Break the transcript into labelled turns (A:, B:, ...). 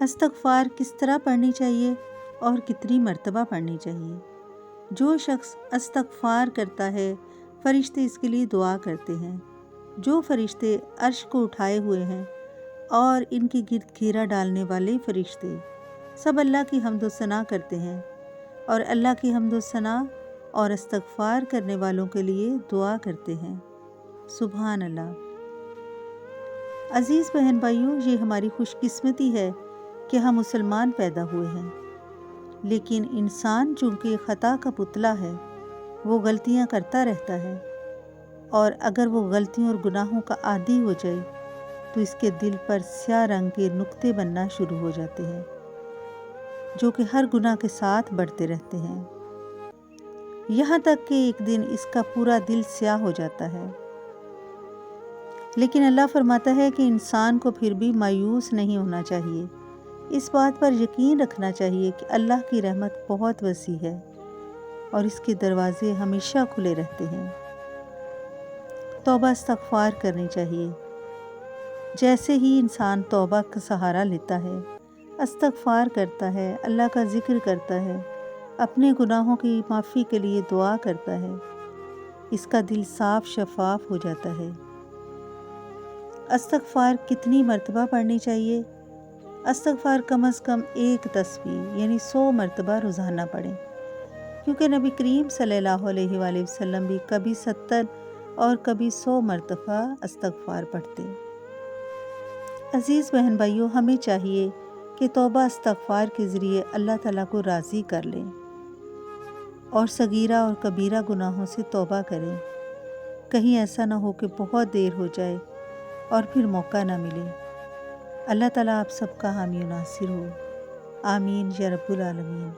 A: استغفار کس طرح پڑھنی چاہیے اور کتنی مرتبہ پڑھنی چاہیے؟ جو شخص استغفار کرتا ہے فرشتے اس کے لیے دعا کرتے ہیں۔ جو فرشتے عرش کو اٹھائے ہوئے ہیں اور ان کے گرد گھیرا ڈالنے والے فرشتے سب اللہ کی حمد و ثنا کرتے ہیں اور اللہ کی حمد و ثنا اور استغفار کرنے والوں کے لیے دعا کرتے ہیں۔ سبحان اللہ۔ عزیز بہن بھائیوں، یہ ہماری خوش قسمتی ہے کہ ہم مسلمان پیدا ہوئے ہیں، لیکن انسان چونکہ خطا کا پتلا ہے، وہ غلطیاں کرتا رہتا ہے، اور اگر وہ غلطیوں اور گناہوں کا عادی ہو جائے تو اس کے دل پر سیاہ رنگ کے نقطے بننا شروع ہو جاتے ہیں، جو کہ ہر گناہ کے ساتھ بڑھتے رہتے ہیں، یہاں تک کہ ایک دن اس کا پورا دل سیاہ ہو جاتا ہے۔ لیکن اللہ فرماتا ہے کہ انسان کو پھر بھی مایوس نہیں ہونا چاہیے۔ اس بات پر یقین رکھنا چاہیے کہ اللہ کی رحمت بہت وسیع ہے اور اس کے دروازے ہمیشہ کھلے رہتے ہیں۔ توبہ استغفار کرنی چاہیے۔ جیسے ہی انسان توبہ کا سہارا لیتا ہے، استغفار کرتا ہے، اللہ کا ذکر کرتا ہے، اپنے گناہوں کی معافی کے لیے دعا کرتا ہے، اس کا دل صاف شفاف ہو جاتا ہے۔ استغفار کتنی مرتبہ پڑھنی چاہیے؟ استغفار کم از کم 1 تسبیح یعنی 100 مرتبہ روزانہ پڑھیں، کیونکہ نبی کریم صلی اللہ علیہ وآلہ وسلم بھی کبھی 70 اور کبھی 100 مرتبہ استغفار پڑھتے۔ عزیز بہن بھائیوں، ہمیں چاہیے کہ توبہ استغفار کے ذریعے اللہ تعالیٰ کو راضی کر لیں اور صغیرہ اور کبیرہ گناہوں سے توبہ کریں۔ کہیں ایسا نہ ہو کہ بہت دیر ہو جائے اور پھر موقع نہ ملے۔ اللہ تعالیٰ آپ سب کا حامی و ناصر ہو۔ آمین یا رب العالمین۔